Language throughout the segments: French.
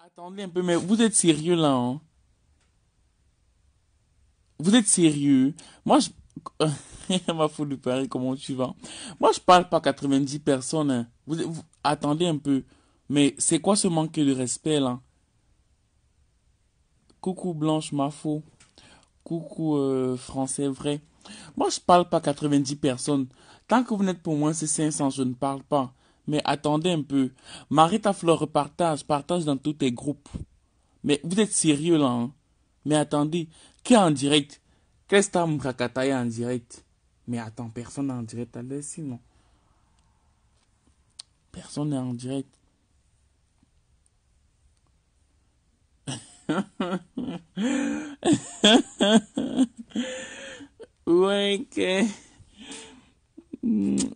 Attendez un peu, mais vous êtes sérieux là, hein? Vous êtes sérieux? Moi, je... Ma foule de Paris, comment tu vas? Moi, je parle pas 90 personnes, hein. Attendez un peu. Mais c'est quoi ce manque de respect là? Coucou Blanche Mafo. Coucou Français vrai. Moi, je parle pas 90 personnes. Tant que vous n'êtes pour moi, c'est 500, je ne parle pas. Mais attendez un peu. Marita Fleur partage dans tous tes groupes. Mais vous êtes sérieux là, hein? Mais attendez, qui est en direct? Qu'est-ce que Mrakataya en direct? Mais attends, personne n'est en direct à l'aise sinon. Personne n'est en direct. Ouais, ok.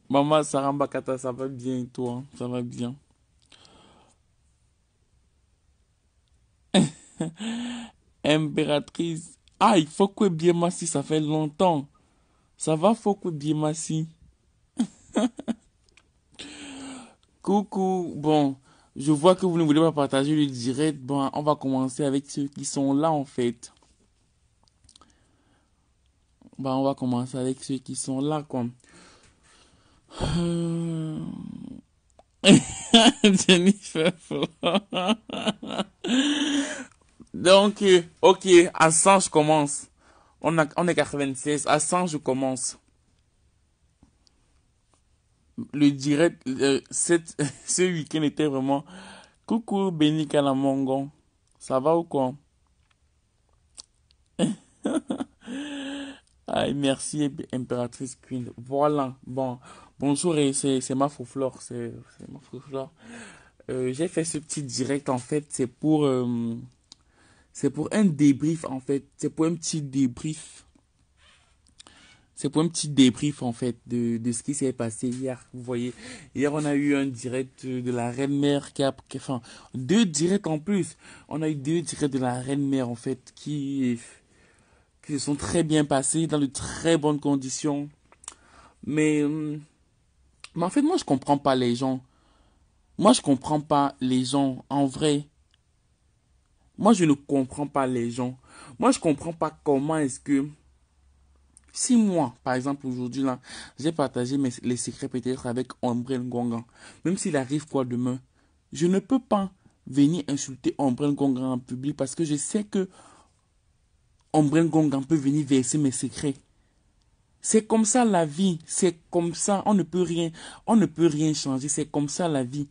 Maman Sarambakata, ça va bien, toi? Ça va bien. Impératrice. Ah, il faut que Biémassi, ça fait longtemps. Ça va, faut que Biémassi. Coucou. Bon, je vois que vous ne voulez pas partager le direct. Bon, on va commencer avec ceux qui sont là, en fait. Bah, on va commencer avec ceux qui sont là, quoi. Euh, Jennifer. Donc, ok, à 100, je commence. On est 96. À 100, je commence. Le direct, ce week-end était vraiment... Coucou, Benny Kalamongon. Ça va ou quoi? Ay, merci, Impératrice Queen. Voilà. Bon, bonjour, et c'est ma Flore. C'est ma Flore. J'ai fait ce petit direct, en fait. C'est pour un débrief, en fait. C'est pour un petit débrief. C'est pour un petit débrief, en fait, de ce qui s'est passé hier. Vous voyez, hier, on a eu un direct de la Reine-Mère enfin, deux directs en plus. On a eu deux directs de la Reine-Mère, en fait, qui se sont très bien passés, dans de très bonnes conditions. Mais, mais en fait, moi, je comprends pas les gens. Moi, je comprends pas les gens, en vrai. Moi, je ne comprends pas les gens. Moi, je comprends pas comment est-ce que si moi, par exemple, aujourd'hui, là, j'ai partagé les secrets peut-être avec Ombrel Ngonga, même s'il arrive quoi demain, je ne peux pas venir insulter Ombrel Ngonga en public parce que je sais que Ombrel Ngonga peut venir verser mes secrets. C'est comme ça la vie, c'est comme ça, on ne peut rien changer, c'est comme ça la vie.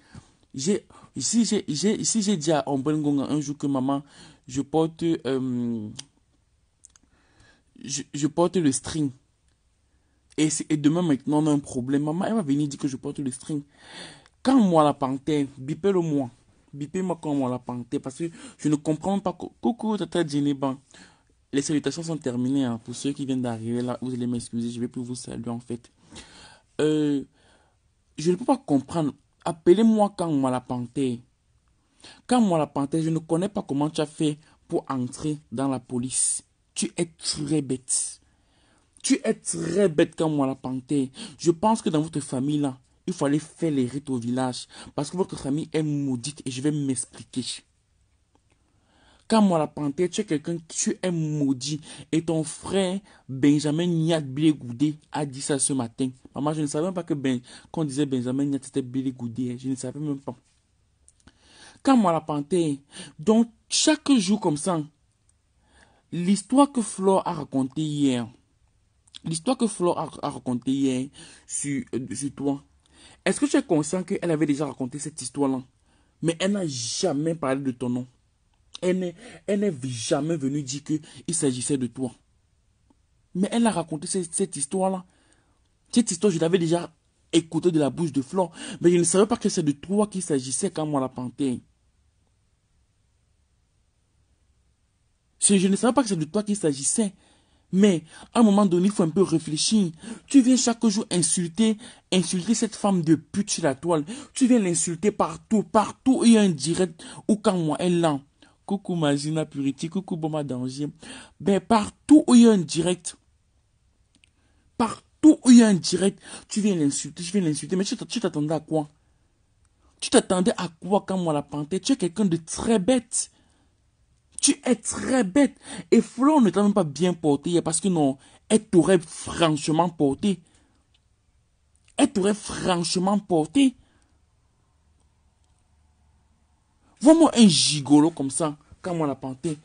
J'ai, si j'ai dit à Ombrel Ngonga un jour que maman, je porte, je porte le string. Et demain, maintenant, on a un problème. Maman, elle va venir dire que je porte le string. Quand moi, la panthère, bipez-le moi. Bipez-moi quand moi, la panthère. Parce que je ne comprends pas. Coucou, tata Djeniban. Les salutations sont terminées. Hein. Pour ceux qui viennent d'arriver là, vous allez m'excuser. Je vais plus vous saluer, en fait. Euh, je ne peux pas comprendre. Appelez-moi quand moi, la panthère. Quand moi, la panthère, je ne connais pas comment tu as fait pour entrer dans la police. Tu es très bête. Tu es très bête comme moi, la panthère. Je pense que dans votre famille, là, il fallait faire les rites au village. Parce que votre famille est maudite et je vais m'expliquer. Quand moi, la panthère, tu es quelqu'un qui est maudit. Et ton frère, Benjamin Niat Bilegoudé, a dit ça ce matin. Maman, je ne savais même pas que qu'on disait Benjamin Niat, c'était Bilegoudé. Je ne savais même pas. Quand moi, la panthère, donc, chaque jour comme ça, l'histoire que Flore a racontée hier, l'histoire que Flore a racontée hier sur toi, est-ce que tu es conscient qu'elle avait déjà raconté cette histoire-là? Mais elle n'a jamais parlé de ton nom. Elle n'est jamais venue dire qu'il s'agissait de toi. Mais elle a raconté cette histoire-là. Cette histoire, je l'avais déjà écoutée de la bouche de Flore. Mais je ne savais pas que c'est de toi qu'il s'agissait quand moi la panthère. Je ne savais pas que c'est de toi qu'il s'agissait. Mais à un moment donné, il faut un peu réfléchir. Tu viens chaque jour insulter cette femme de pute sur la toile. Tu viens l'insulter partout, partout. Il y a un direct ou quand moi elle est là. Coucou Magina Purity, coucou Boma Danger. Ben partout où il y a un direct. Partout où il y a un direct, tu viens l'insulter, mais tu t'attendais à quoi? Tu t'attendais à quoi quand moi la panthère? Tu es quelqu'un de très bête. Tu es très bête. Et Flo ne t'a même pas bien porté parce que non, elle t'aurait franchement porté. Elle t'aurait franchement porté. Vois-moi un gigolo comme ça, quand moi la panthère.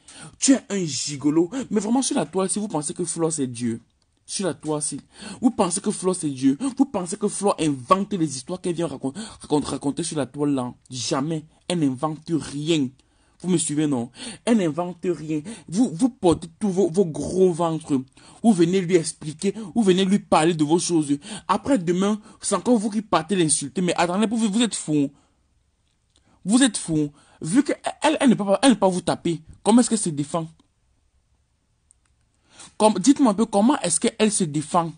Tu es un gigolo. Mais vraiment sur la toile, si vous pensez que Flo c'est Dieu, sur la toile, si vous pensez que Flo c'est Dieu, vous pensez que Flo invente les histoires qu'elle vient raconter sur la toile là. Jamais. Elle n'invente rien. Vous me suivez, non? Elle n'invente rien. Vous portez tous vos gros ventres. Vous venez lui expliquer, vous venez lui parler de vos choses. Après, demain, c'est encore vous qui partez l'insulter. Mais attendez, vous êtes fous. Vous êtes fous. Vu qu'elle elle ne peut pas vous taper, comment est-ce qu'elle se défend? Dites-moi un peu, comment est-ce qu'elle se défend?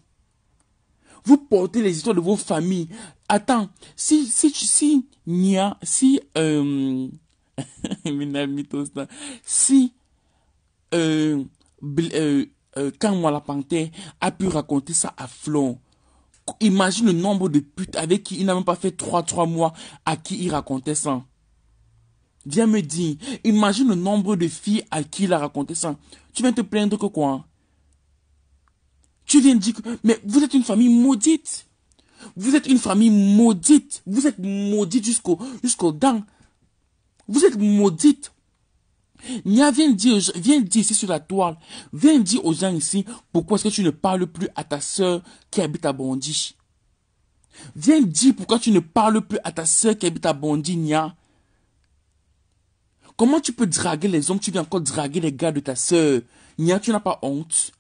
Vous portez les histoires de vos familles. Attends, Nia, si euh, quand moi la panthère a pu raconter ça à Flo, imagine le nombre de putes avec qui il n'a même pas fait 3 mois à qui il racontait ça. Viens me dire, imagine le nombre de filles à qui il a raconté ça. Tu viens te plaindre que quoi? Tu viens dire que... Mais vous êtes une famille maudite. Vous êtes une famille maudite. Vous êtes maudite jusqu'aux dents. Vous êtes maudite. Nia, viens dire ici sur la toile. Viens dire aux gens ici pourquoi est-ce que tu ne parles plus à ta soeur qui habite à Bondy. Viens dire pourquoi tu ne parles plus à ta soeur qui habite à Bondy, Nia. Comment tu peux draguer les hommes, tu viens encore draguer les gars de ta soeur? Nia, tu n'as pas honte.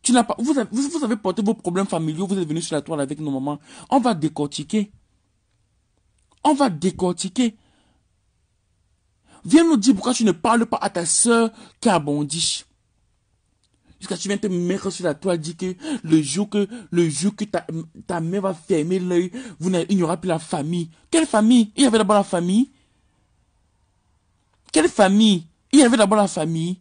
Tu n'as pas, vous avez porté vos problèmes familiaux, vous êtes venu sur la toile avec nos mamans. On va décortiquer. On va décortiquer. Viens nous dire pourquoi tu ne parles pas à ta soeur qui a bondi. Jusqu'à tu viens te mettre sur la toile, dire que le jour que ta mère va fermer l'œil, il n'y aura plus la famille. Quelle famille? Il y avait d'abord la famille. Quelle famille? Il y avait d'abord la famille.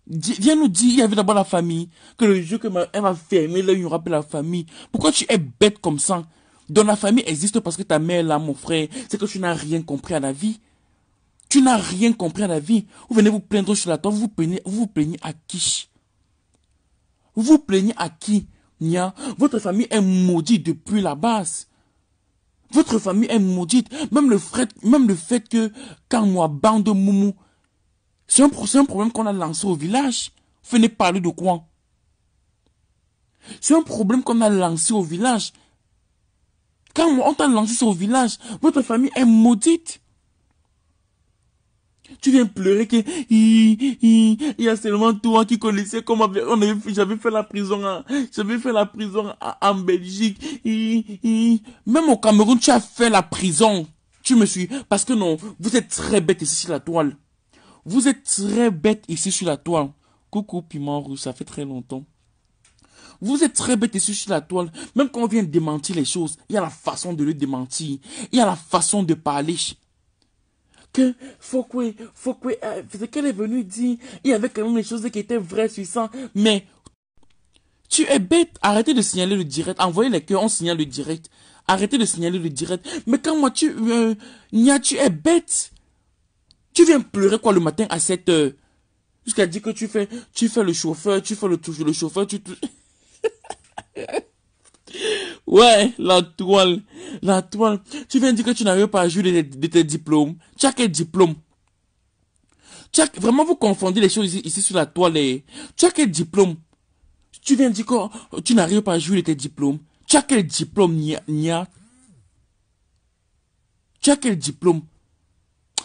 Viens nous dire, il y avait d'abord la famille. Que le jour que elle va fermer l'œil, il n'y aura plus la famille. Pourquoi tu es bête comme ça? Donc la famille existe parce que ta mère est là, mon frère. C'est que tu n'as rien compris à la vie. Tu n'as rien compris à la vie. Vous venez vous plaindre sur la toile, vous vous plaignez à qui? Vous vous plaignez à qui? Nia, votre famille est maudite depuis la base. Votre famille est maudite. Même le fait que, quand moi, bande de moumou, c'est un problème qu'on a lancé au village. Vous venez parler de quoi? C'est un problème qu'on a lancé au village. Quand on t'a lancé ça au village, votre famille est maudite. Tu viens pleurer que il y a seulement toi qui connaissais comment j'avais fait la prison en Belgique. Même au Cameroun, tu as fait la prison. Tu me suis parce que non, vous êtes très bête ici sur la toile. Vous êtes très bête ici sur la toile. Coucou piment rouge, ça fait très longtemps. Vous êtes très bête ici sur la toile. Même quand on vient démentir les choses, il y a la façon de le démentir. Il y a la façon de parler. Que Fokwe, c'est qu'elle est venue dire, il y avait quand même des choses qui étaient vraies sur ça, mais tu es bête, arrêtez de signaler le direct, envoyez les cœurs, on signale le direct, arrêtez de signaler le direct, mais quand moi Nia, tu es bête, tu viens pleurer quoi le matin à 7 heures, jusqu'à dire que tu fais le chauffeur, tu fais le chauffeur, ouais, la toile, tu viens dire que tu n'arrives pas à jouer de tes diplômes, tu as quel diplôme? Vraiment, vous confondez les choses ici sur la toile. Tu as quel diplôme? Tu viens dire que tu n'arrives pas à jouer tes diplômes. Tu as quel diplôme, Nia? Tu as quel diplôme?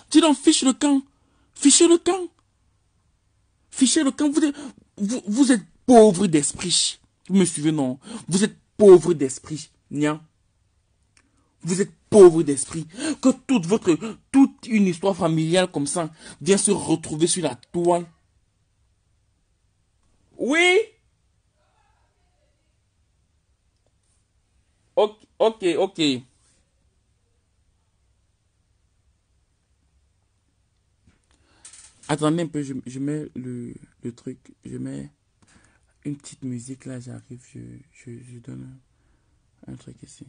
Tu donc fiche le camp. Fichez le camp. Fichez le camp. Vous êtes pauvre d'esprit. Vous me suivez, non? Vous êtes pauvre d'esprit, Nia. Vous êtes pauvre d'esprit. Que toute une histoire familiale comme ça vient se retrouver sur la toile. Oui? Ok, ok, ok. Attendez un peu, je mets le truc, je mets une petite musique là, j'arrive, je donne un truc ici.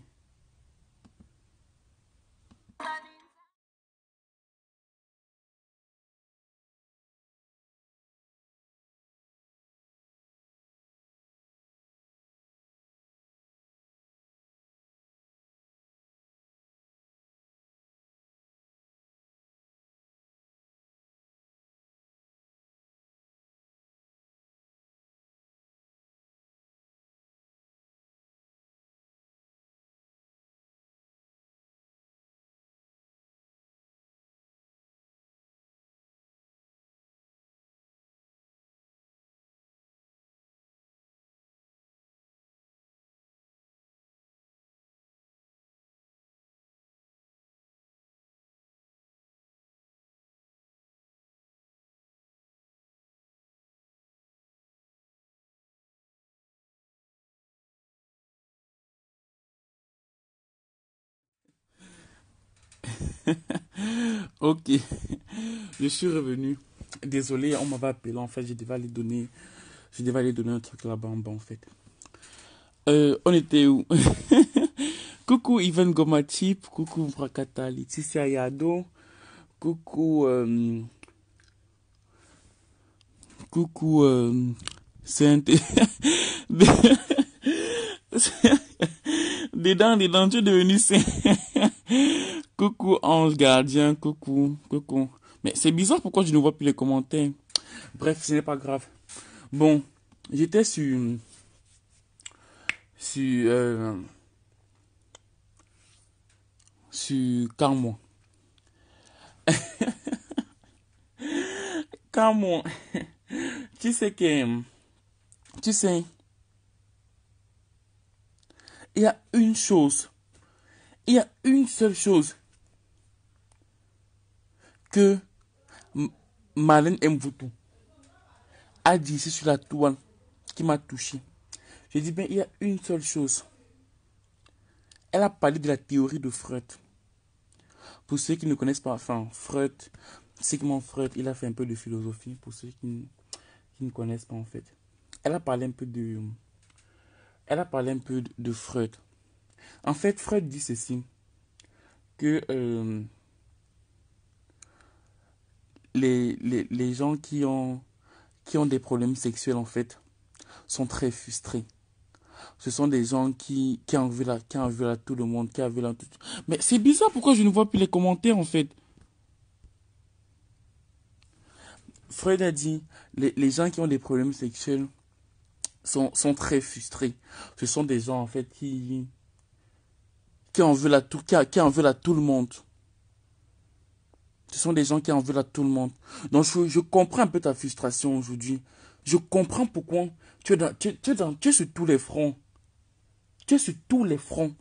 Ok, je suis revenu. Désolé, on m'avait appelé. En fait, je devais aller donner un truc là-bas en bas, en fait. On était où? Coucou Ivan Gomatip, coucou Brakata, Laetitia Yado, coucou, coucou, Saint. Dedans, tu es devenu saint. Coucou Ange Gardien, coucou, coucou. Mais c'est bizarre pourquoi je ne vois plus les commentaires. Bref, ce n'est pas grave. Bon, j'étais sur, Carmon. Carmon, tu sais que, tu sais, il y a une chose, il y a une seule chose que Marlène Mvutu a dit ici sur la toile qui m'a touché. Je dis bien, il y a une seule chose. Elle a parlé de la théorie de Freud. Pour ceux qui ne connaissent pas, enfin, Freud, Sigmund Freud, il a fait un peu de philosophie, pour ceux qui ne connaissent pas en fait. Elle a parlé un peu de Freud. En fait, Freud dit ceci, que les gens qui ont des problèmes sexuels, en fait, sont très frustrés. Ce sont des gens qui en veulent à tout le monde, qui en veulent à tout. Mais c'est bizarre, pourquoi je ne vois plus les commentaires, en fait. Freud a dit, les gens qui ont des problèmes sexuels sont très frustrés. Ce sont des gens, en fait, qui en veulent à tout, qui en veulent à tout le monde. Ce sont des gens qui en veulent à tout le monde. Donc, je comprends un peu ta frustration aujourd'hui. Je comprends pourquoi tu es sur tous les fronts. Tu es sur tous les fronts.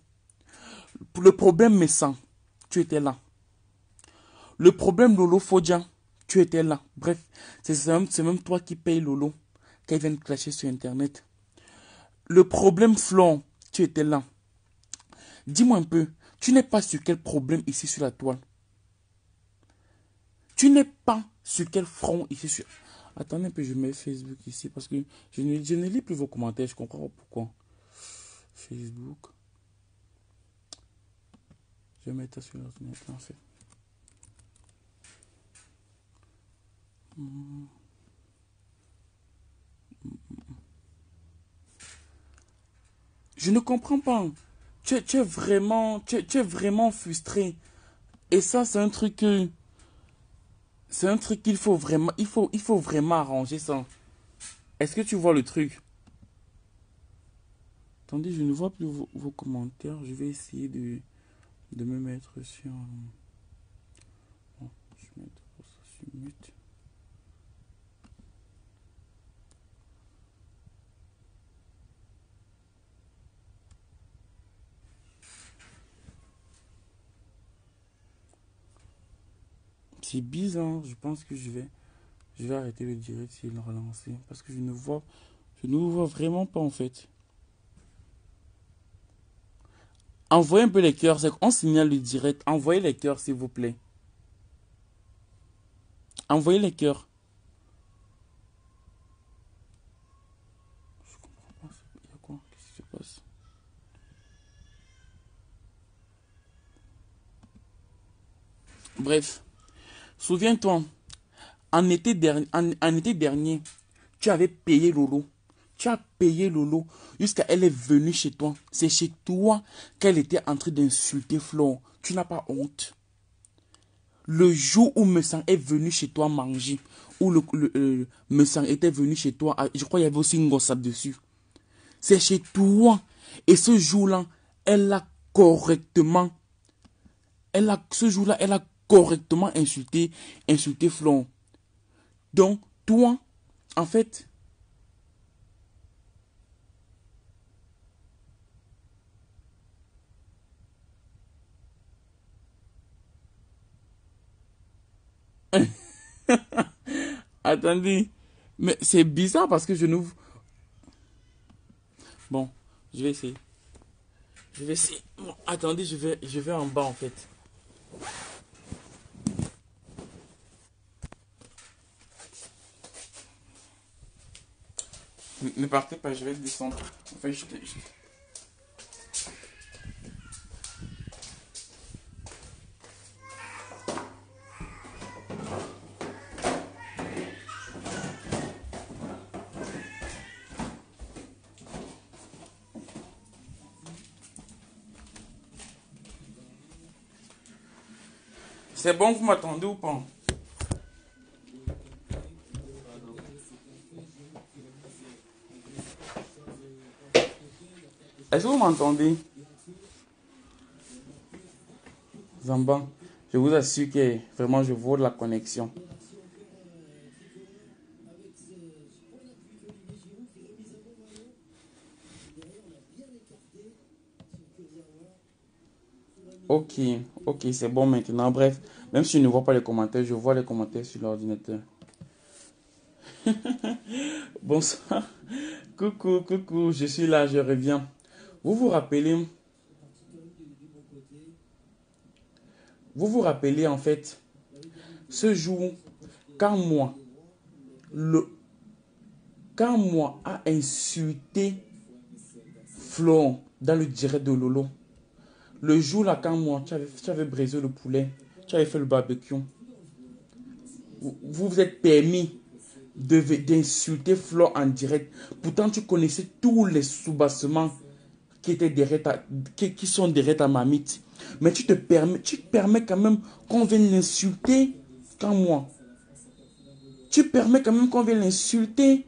Pour le problème Messan, tu étais là. Le problème Lolo Fodia, tu étais là. Bref, c'est même toi qui payes Lolo quand il vient de clasher sur Internet. Le problème Flon, tu étais là. Dis-moi un peu, tu n'es pas sur quel problème ici sur la toile? Tu n'es pas sur quel front ici sur... Attendez un peu, je mets Facebook ici parce que je ne lis plus vos commentaires, je comprends pas pourquoi. Facebook. Je vais mettre ça sur l'ordinateur en fait. Je ne comprends pas. Tu es vraiment frustré. Et ça, c'est un truc que... C'est un truc qu'il faut vraiment... Il faut vraiment arranger ça. Est-ce que tu vois le truc? Attendez, je ne vois plus vos commentaires. Je vais essayer de me mettre sur... Bon, je vais mettre ça sur mute. C'est bizarre. Je pense que je vais arrêter le direct et le relancer. Parce que je ne vous vois vraiment pas en fait. Envoyez un peu les cœurs. On signale le direct. Envoyez les cœurs s'il vous plaît. Envoyez les cœurs. Je comprends pas. Il y a quoi? Qu'est-ce qui se passe? Bref. Souviens-toi. En été dernier, tu avais payé Lolo. Tu as payé Lolo jusqu'à elle est venue chez toi. C'est chez toi qu'elle était en train d'insulter Flore. Tu n'as pas honte. Le jour où Messan est venu chez toi manger, où Messan était venu chez toi, je crois qu'il y avait aussi une gossade dessus. C'est chez toi. Et ce jour-là, ce jour-là, elle a correctement insulté Flore. Donc, toi, en fait, attendez, mais c'est bizarre parce que je n'ouvre. Bon, je vais essayer. Je vais essayer. Bon, attendez, je vais en bas en fait. Ne partez pas, je vais descendre. Enfin, c'est bon, vous m'attendez ou pas? Est-ce que vous m'entendez? Zamba, je vous assure que vraiment je vois de la connexion. Ok, ok, c'est bon maintenant. Bref, même si je ne vois pas les commentaires, je vois les commentaires sur l'ordinateur. Bonsoir. Coucou, coucou, je suis là, je reviens. Vous vous rappelez en fait, ce jour, quand moi, le, quand moi a insulté Florent dans le direct de Lolo, le jour là, quand moi, tu avais brisé le poulet, tu avais fait le barbecue, vous vous êtes permis d'insulter Flo en direct. Pourtant, tu connaissais tous les soubassements qui étaient derrière qui sont derrière ta mamite. Mais tu permets quand même qu'on vienne l'insulter quand moi. Tu permets quand même qu'on vienne l'insulter.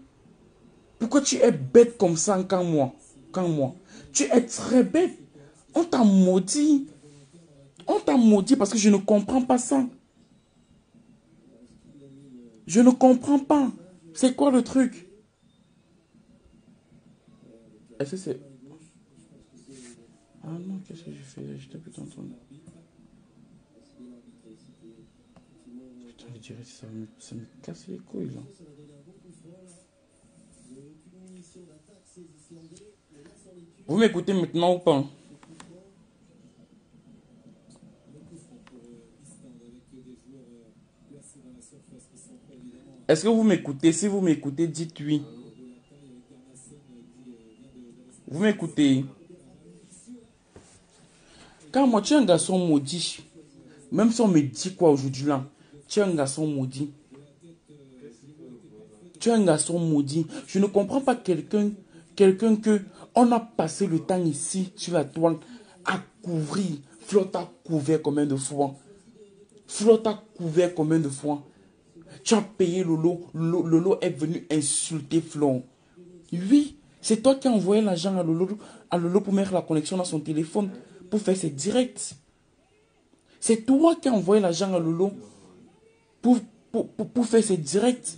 Pourquoi tu es bête comme ça quand moi? Quand moi. Tu es très bête. On t'a maudit. On t'a maudit parce que je ne comprends pas ça. Je ne comprends pas. C'est quoi le truc? Est-ce que c'est... Ah non, qu'est-ce que j'ai fait? J'étais plutôt en train de... Putain, je dirais que ça me casse les couilles là. Vous m'écoutez maintenant ou pas? Est-ce que vous m'écoutez? Si vous m'écoutez, dites oui. Vous m'écoutez? Quand moi, tu es un garçon maudit. Même si on me dit quoi aujourd'hui là, tu es un garçon maudit. Tu es un garçon maudit. Je ne comprends pas quelqu'un que on a passé le temps ici sur la toile à couvrir. Flotte a couvert combien de fois? Flotte a couvert combien de fois? Tu as payé Lolo. Lolo est venu insulter Flo. Oui, c'est toi qui as envoyé l'argent à Lolo pour mettre la connexion dans son téléphone, pour faire ses directs. C'est toi qui as envoyé l'argent à Lolo pour, pour faire ses directs.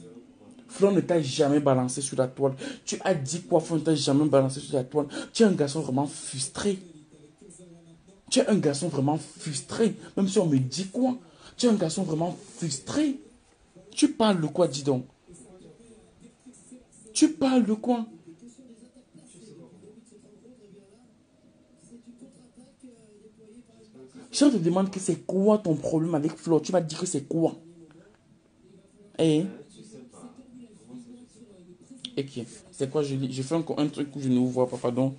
Flo ne t'a jamais balancé sur la toile. Tu as dit quoi, Flo ne t'a jamais balancé sur la toile. Tu es un garçon vraiment frustré. Tu es un garçon vraiment frustré. Même si on me dit quoi, tu es un garçon vraiment frustré. Tu parles de quoi, dis donc? Tu parles de quoi? Si on te demande que c'est quoi ton problème avec Flo, tu vas dire que c'est quoi? Eh? Et qui? C'est quoi, je fais encore un truc où je ne vous vois pas, pardon.